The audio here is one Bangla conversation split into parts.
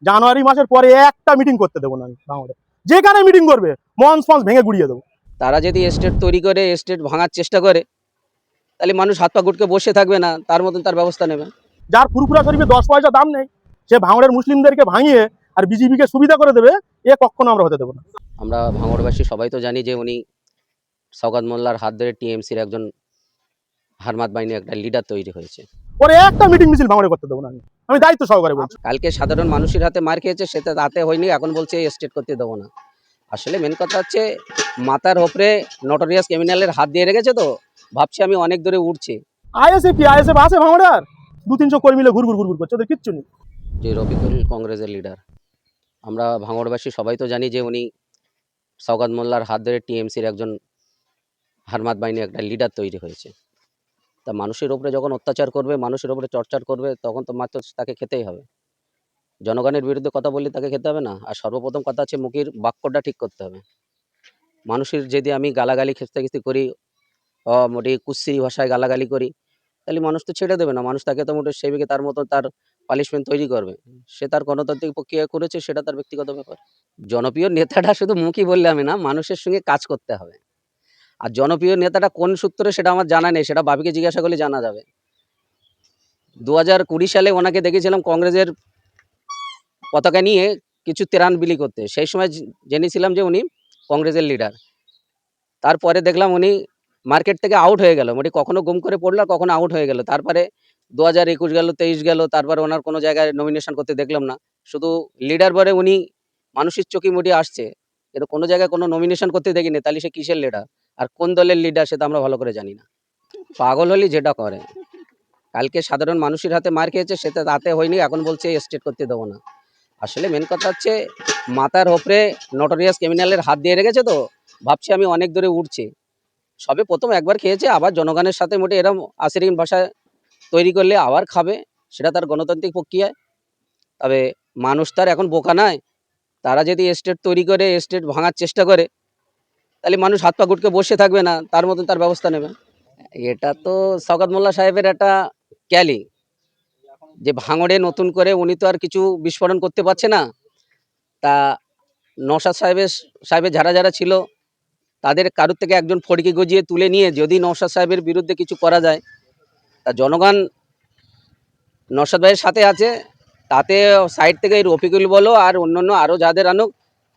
জানুয়ারি মাসের পরে একটা মিটিং করতে দেবো না আমি ভাঙড়ে। যেখানে মিটিং করবে মঞ্চ ফঞ্চ ভেঙে গুড়িয়ে দেবো। তারা যদি এস্টেট তৈরি করে এস্টেট ভাঙার চেষ্টা করে, তাহলে মানুষ হাত পা গুটকে বসে থাকবে না, তার মতন তার ব্যবস্থা নেবে। যার ফুরফুরা শরীফে 10 পয়সা দাম নেই, সে ভাঙড়ের মুসলিমদেরকে ভাঙিয়ে আর বিজেপিকে সুবিধা করে দেবে, এ কখনো আমরা হতে দেবো না। আমরা ভাঙড়বাসী সবাই তো জানি যে উনি শওকত মোল্লার হাত ধরে টিএমসির একজন হারমাত বাহিনীর একটা লিডার তৈরি হয়েছে। ওরে একটা মিটিং মিছিল ভাঙড়ে করতে দেবো না আমি, আমি দায়িত্ব সহকারে বলছি। কালকে সাধারণ মানুষের হাতে মার খেয়েছে, সেটা তাতে হয়নি, এখন বলছে এস্টেট করতে দেবো না। আসলে মেন কথা হচ্ছে মাথার ওপরে নটোরিয়াস ক্রিমিনালের হাত দিয়ে রেখেছে, তো ভাবছি আমি অনেক দূরে উঠছি। আইএসএফ কি আইএসএফ আছে ভাঙড়ে? আর 200-300 কর্মী মিলে ঘুরঘুর ঘুরঘুর করছে, ওদের কিচ্ছু নেই। যে রফিকুল কংগ্রেসের লিডার, আমরা ভাঙড়বাসী সবাই তো জানি যে উনি শওকত মোল্লার হাত ধরে টিএমসির একজন হারমাত বাহিনীর একটা লিডার তৈরি হয়েছে। তা মানুষের ওপরে যখন অত্যাচার করবে, মানুষের ওপরে চর্চা করবে, তখন তো মাত্র তাকে খেতেই হবে। জনগণের বিরুদ্ধে কথা বললে তাকে খেতে হবে না? আর সর্বপ্রথম কথা হচ্ছে মুখের বাক্যটা ঠিক করতে হবে। মানুষের যদি আমি গালাগালি খেস্তাখিস্তি করি, মোটে কুৎসিত ভাষায় গালাগালি করি, তাহলে মানুষ তো ছেড়ে দেবে না। মানুষ তাকে তো মোটে সেবিকে তার মতো তার পানিশমেন্ট তৈরি করবে। সে তার গণতান্ত্রিক প্রক্রিয়া করেছে, সেটা তার ব্যক্তিগত ব্যাপার। জনপ্রিয় নেতাটা শুধু মুখই বললে আমি না, মানুষের সঙ্গে কাজ করতে হবে। আর জনপ্রিয় নেতাটা কোন সূত্রে সেটা আমার জানা নেই, সেটা ভাবিকে জিজ্ঞাসা করলে জানা যাবে। 2020 সালে ওনাকে দেখেছিলাম কংগ্রেসের পতাকা নিয়ে কিছু ত্রাণ বিলি করতে। সেই সময় জেনেছিলাম যে উনি কংগ্রেসের লিডার। তারপরে দেখলাম উনি মার্কেট থেকে আউট হয়ে গেল। মোটামুটি কখনো গুম করে পড়লো, আর কখনো আউট হয়ে গেল। তারপরে 2021 গেল, 23 গেল, তারপরে ওনার কোনো জায়গায় নমিনেশন করতে দেখলাম না। শুধু লিডার বলে উনি মানুষের চোখে মুখে আসছে, কিন্তু কোনো জায়গায় কোনো নমিনেশন করতে দেখিনি। তাহলে সে কিসের লিডার আর কোন দলের লিডার সেটা আমরা ভালো করে জানি না। পাগল হলেই যেটা করে। কালকে সাধারণ মানুষের হাতে মার খেয়েছে, সেটা তাতে হয়নি, এখন বলছে স্টেট করতে দেবো না। আসলে মেন কথা হচ্ছে মাথার ওপরে নটোরিয়াস ক্রিমিনালের হাত দিয়ে রেখেছে, তো ভাবছি আমি অনেক দূরে উঠছি। সবে প্রথম একবার খেয়েছে, আবার জনগণের সাথে মোটে এরম আশিরিন ভাষায় তৈরি করলে আবার খাবে, সেটা তার গণতান্ত্রিক প্রক্রিয়ায়। তবে মানুষ তার এখন বোকা নয়। তারা যদি স্টেট তৈরি করে স্টেট ভাঙার চেষ্টা করে, তাহলে মানুষ হাত পা গুটকে বসে থাকবে না, তার মতন তার ব্যবস্থা নেবে। এটা তো শওকত মোল্লা সাহেবের একটা ক্যালি, যে ভাঙড়ে নতুন করে উনি তো আর কিছু বিস্ফোরণ করতে পারছে না। তা নওশাদ সাহেবের যারা যারা ছিল, তাদের কারোর থেকে একজন ফড়িকে গজিয়ে তুলে নিয়ে যদি নওশাদ সাহেবের বিরুদ্ধে কিছু করা যায়, তা জনগণ নওশাদ ভাইয়ের সাথে আছে। তাতে সাইড থেকে এই রফিকুল বলো আর অন্যান্য আরও যাদের আনুক,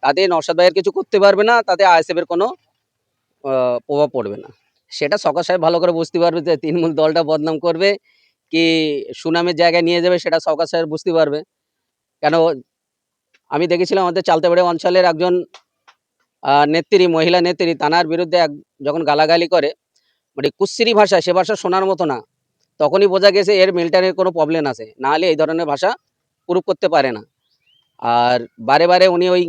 তাতে নওশাদ ভাইয়ের কিছু করতে পারবে না, তাতে আইএসএফের কোনো প্রভাব পড়বে না। সেটা শওকত সাহেব ভালো করে বুঝতে পারবে, যে তৃণমূল দলটা বদনাম করবে কি সুনামের জায়গায় নিয়ে যাবে, সেটা শওকত সাহেব বুঝতে পারবে। কেন, আমি দেখেছিলাম আমাদের চালতেবাড়ি অঞ্চলের একজন নেত্রী, মহিলা নেত্রী, তানার বিরুদ্ধে যখন গালাগালি করে, মানে কুৎসিত ভাষায়, সে ভাষা শোনার মতো না। তখনই বোঝা গেছে এর মিলিটারির কোনো প্রবলেম আছে, নাহলে এই ধরনের ভাষা প্রুফ করতে পারে না। আর বারে বারে উনি ওই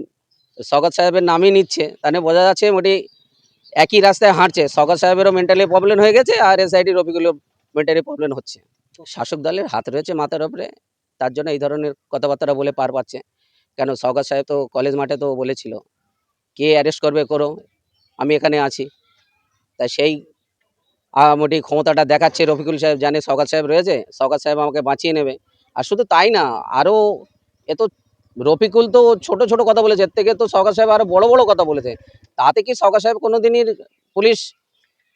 শওকত সাহেবের নামই নিচ্ছে, তাহলে বোঝা যাচ্ছে মোটামুটি একই রাস্তায় হাঁটছে। শওকত সাহেবেরও মেন্টালি প্রবলেম হয়ে গেছে, আর এসআইডি রফিকুলের মেন্টালি প্রবলেম হচ্ছে। শাসক দলের হাত রয়েছে মাথার উপরে, তার জন্য এই ধরনের কথাবার্তা বলে পার পাচ্ছে। কেন, শওকত সাহেব তো কলেজ মাঠে তো বলেছিল, কে অ্যারেস্ট করবে করো, আমি এখানে আছি। তাই সেই মোটামুটি ক্ষমতাটা দেখাচ্ছে। রফিকুল সাহেব জানে শওকত সাহেব রয়েছে, শওকত সাহেব আমাকে বাঁচিয়ে নেবে। আর শুধু তাই না, আরও এ তো রফিকুল তো ছোট ছোট কথা বলেছে, এর থেকে তো শওকত সাহেব আরও বড় বড় কথা বলেছে। তাতে কি শওকত সাহেব কোনোদিনই পুলিশ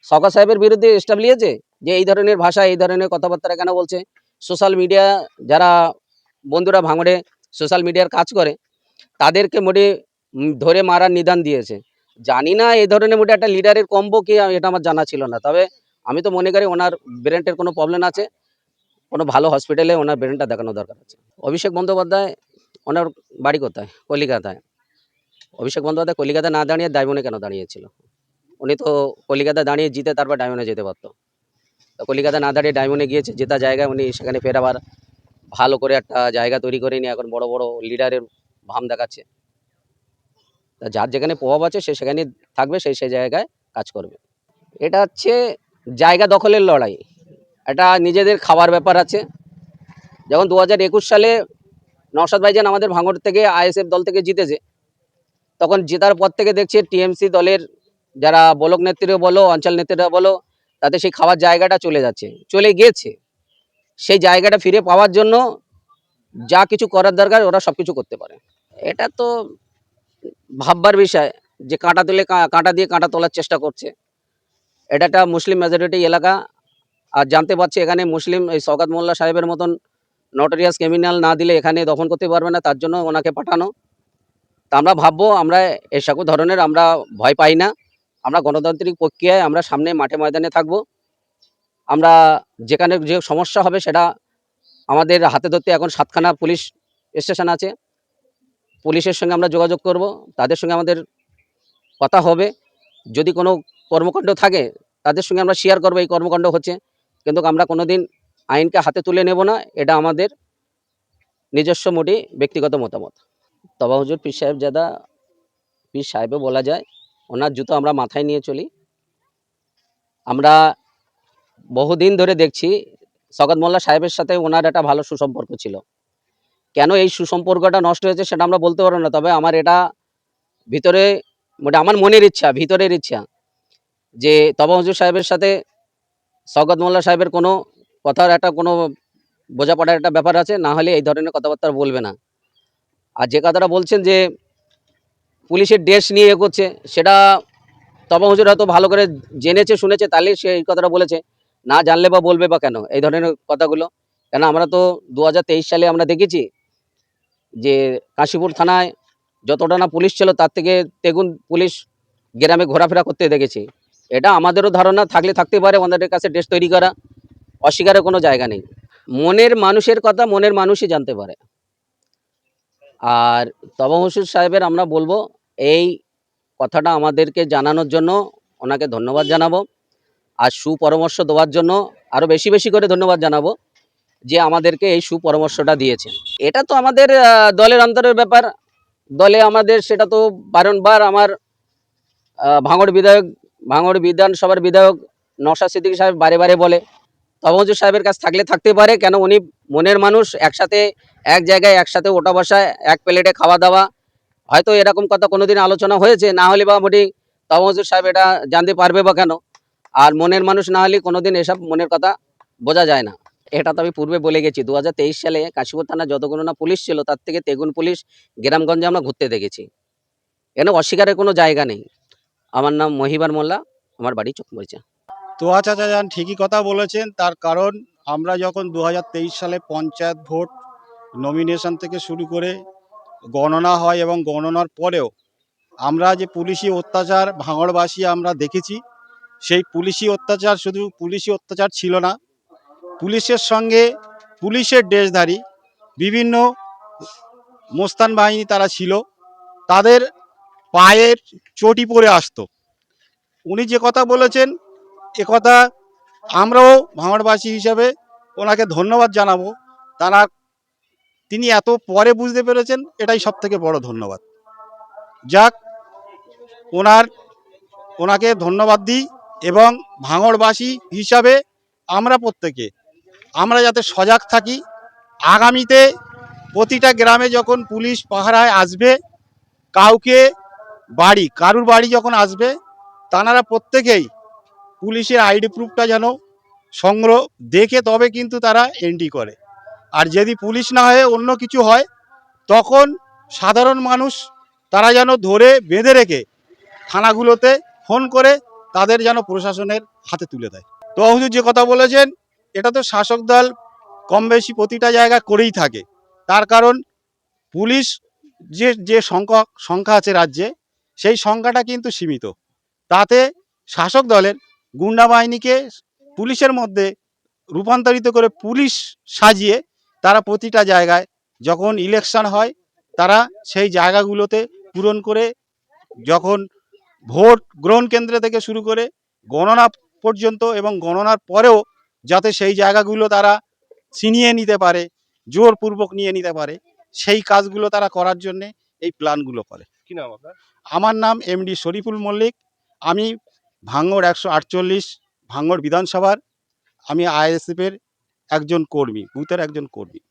শওকত সাহেবের বিরুদ্ধে এস্টাবলিয়েছে যে এই ধরনের ভাষা, এই ধরনের কথাবার্তা কেন বলছে? সোশ্যাল মিডিয়া যারা বন্ধুরা ভাঙড়ে সোশ্যাল মিডিয়ার কাজ করে, তাদেরকে মোটে ধরে মারার নিদান দিয়েছে। জানি না এই ধরনের মোটে একটা লিডারের কম্বো কি, এটা আমার জানা ছিল না। তবে আমি তো মনে করি ওনার ব্রেনের কোনো প্রবলেম আছে, কোনো ভালো হসপিটালে ওনার ব্রেনটা দেখানো দরকার আছে। অভিষেক বন্দ্যোপাধ্যায়, ওনার বাড়ি কোথায়? কলিকাতায়। অভিষেক বন্দ্যোপাধ্যায় কলিকাতায় না দাঁড়িয়ে ডায়মন্ডে কেন দাঁড়িয়েছিল? উনি তো কলিকাতায় দাঁড়িয়ে জিতে তারপর ডায়মন্ডে যেতে পারতো। তো কলিকাতা না দাঁড়িয়ে ডায়মন্ডে গিয়েছে, জেতা জায়গায় উনি সেখানে ফের আবার ভালো করে একটা জায়গা তৈরি করে নিয়ে এখন বড় বড় লিডারের ভাম দেখাচ্ছে। তা যার যেখানে প্রভাব আছে সে সেখানে থাকবে, সেই সেই জায়গায় কাজ করবে। এটা হচ্ছে জায়গা দখলের লড়াই, এটা নিজেদের খাবার ব্যাপার আছে। যেমন 2021 সালে নওশাদ ভাইজান আমাদের ভাঙড় থেকে আইএসএফ দল থেকে জিতেছে, তখন জেতার পর থেকে দেখছে টিএমসি দলের যারা ব্লক নেত্রীরা বলো, অঞ্চল নেত্রীরা বলো, তাতে সেই খাওয়ার জায়গাটা চলে যাচ্ছে, চলে গিয়েছে। সেই জায়গাটা ফিরে পাওয়ার জন্য যা কিছু করার দরকার ওরা সবকিছু করতে পারে। এটা তো ভাববার বিষয় যে কাঁটা দিয়ে কাঁটা তোলার চেষ্টা করছে। এটা একটা মুসলিম মেজরিটি এলাকা। আর জানতে পারছি এখানে মুসলিম এই শওকত মোল্লা সাহেবের মতন নটোরিয়াস ক্রিমিনাল না দিলে এখানে দখল করতে পারবে না, তার জন্য ওনাকে পাঠানো। তা আমরা ভাববো আমরা এই সকল ধরনের আমরা ভয় পাই না। আমরা গণতান্ত্রিক প্রক্রিয়ায় আমরা সামনে মাঠে ময়দানে থাকবো। আমরা যেখানে যে সমস্যা হবে সেটা আমাদের হাতে ধরতে এখন ৭ খানা পুলিশ স্টেশন আছে। পুলিশের সঙ্গে আমরা যোগাযোগ করব। তাদের সঙ্গে আমাদের কথা হবে। যদি কোনো কর্মকাণ্ড থাকে তাদের সঙ্গে আমরা শেয়ার করব এই কর্মকাণ্ড হচ্ছে। কিন্তু আমরা কোনোদিন আইনকে হাতে তুলে নেব না। এটা আমাদের নিজস্ব ব্যক্তিগত মতামত। তবা হুজুর পীর সাহেবজাদা পীর সাহেবও বলা যায়। ওনার জুতো আমরা মাথায় নিয়ে চলি। আমরা বহুদিন ধরে দেখছি শওকত মোল্লা সাহেবের সাথে ওনার একটা ভালো সুসম্পর্ক ছিল। কেন এই সুসম্পর্কটা নষ্ট হয়েছে সেটা আমরা বলতে পারবো না। তবে আমার এটা ভিতরে আমার মনের ইচ্ছা, ভিতরের ইচ্ছা যে তবা হুজুর সাহেবের সাথে শওকত মোল্লা সাহেবের কোনো কথার একটা কোনো বোঝাপড়ার একটা ব্যাপার আছে। না হলে এই ধরনের কথাবার্তা বলবে না। আর যে কথাটা বলছেন যে পুলিশের ড্রেস নিয়ে এগোচ্ছে, সেটা তবা হুজুর হয়তো ভালো করে জেনেছে শুনেছে তাহলেই সে এই কথাটা বলেছে। না জানলে বা বলবে বা কেন এই ধরনের কথাগুলো? কেন আমরা তো ২০২৩ সালে আমরা দেখেছি যে কাশীপুর থানায় যতটা না পুলিশ ছিল তার থেকে দ্বিগুণ পুলিশ গ্রামে ঘোরাফেরা করতে দেখেছি। এটা আমাদেরও ধারণা থাকলে থাকতে পারে, ওনাদের কাছে ড্রেস তৈরি করা, অস্বীকারের কোনো জায়গা নেই। মনের মানুষের কথা মনের মানুষই জানতে পারে। আর তবা হুজুর সাহেবের আমরা বলবো এই কথাটা আমাদেরকে জানানোর জন্য ওনাকে ধন্যবাদ জানাবো। আর সুপরামর্শ দেওয়ার জন্য আরও বেশি বেশি করে ধন্যবাদ জানাবো যে আমাদেরকে এই সুপরামর্শটা দিয়েছেন। এটা তো আমাদের দলের অন্তরের ব্যাপার। দলে আমাদের সেটা তো বারংবার আমার ভাঙড় বিধানসভার বিধায়ক নওশাদ সিদ্দিকী সাহেব বারে বারে বলে তবা হুজুর সাহেবের কাছে থাকলে থাকতে পারে। কেন উনি মনের মানুষ, একসাথে এক জায়গায় একসাথে ওঠা বসা, এক প্লেটে খাওয়া দাওয়া। হয়তো এরকম কথা কোনোদিন আলোচনা হয়েছে, না হলে বা তবা হুজুর সাহেব এটা জানতে পারবে বা কেন? আর মনের মানুষ না হলে কোনোদিন এসব মনের কথা বোঝা যায় না। এটা তো আমি পূর্বে বলে গেছি ২০২৩ সালে কাশীপুর থানায় যতগুলো না পুলিশ ছিল তার থেকে দ্বিগুণ পুলিশ গ্রামগঞ্জে আমরা ঘুরতে দেখেছি। এখানে অস্বীকারের কোনো জায়গা নেই। আমার নাম মহিবার মোল্লা, আমার বাড়ি চকমরিচা। তোয়া চাচা যান ঠিকই কথা বলেছেন। তার কারণ আমরা যখন ২০২৩ সালে পঞ্চায়েত ভোট নমিনেশন থেকে শুরু করে গণনা হয় এবং গণনার পরেও আমরা যে পুলিশি অত্যাচার ভাঙড়বাসী আমরা দেখেছি, সেই পুলিশি অত্যাচার শুধু পুলিশি অত্যাচার ছিল না, পুলিশের সঙ্গে পুলিশের ড্রেসধারী বিভিন্ন মোস্তান বাহিনী তারা ছিল, তাদের পায়ের চটি পরে আসতো। উনি যে কথা বলেছেন একথা আমরাও ভাঙড়বাসী হিসাবে ওনাকে ধন্যবাদ জানাবো। তারা তিনি এত পরে বুঝতে পেরেছেন, এটাই সব থেকে বড় ধন্যবাদ। যাক, ওনাকে ধন্যবাদ দিই এবং ভাঙড়বাসী হিসাবে আমরা যাতে সজাগ থাকি। আগামীতে প্রতিটা গ্রামে যখন পুলিশ পাহারায় আসবে, কারুর বাড়ি যখন আসবে, তারা প্রত্যেকেই পুলিশের আইডি প্রুফটা যেন সংগ্রহ দেখে তবে কিন্তু তারা এন্ট্রি করে। আর যদি পুলিশ না হয়ে অন্য কিছু হয়, তখন সাধারণ মানুষ তারা যেন ধরে বেঁধে রেখে থানাগুলোতে ফোন করে তাদের যেন প্রশাসনের হাতে তুলে দেয়। তো হুজুর যে কথা বলেছেন, এটা তো শাসক দল কম বেশি প্রতিটা জায়গা করেই থাকে। তার কারণ পুলিশ যে সংখ্যা আছে রাজ্যে, সেই সংখ্যাটা কিন্তু সীমিত। তাতে শাসক দলের গুন্ডা বাহিনীকে পুলিশের মধ্যে রূপান্তরিত করে পুলিশ সাজিয়ে তারা প্রতিটা জায়গায় যখন ইলেকশন হয় তারা সেই জায়গাগুলোতে পূরণ করে, যখন ভোট গ্রহণ কেন্দ্র থেকে শুরু করে গণনা পর্যন্ত এবং গণনার পরেও যাতে সেই জায়গাগুলো তারা ছিনিয়ে নিতে পারে, জোরপূর্বক নিয়ে নিতে পারে, সেই কাজগুলো তারা করার জন্যে এই প্ল্যানগুলো করে। কি নাম আপনার? আমার নাম এমডি শরীফুল মল্লিক। আমি ভাঙড় ১৪৮ ভাঙড় বিধানসভার আমি আইএসএফের একজন কর্মী, বুথের একজন কর্মী।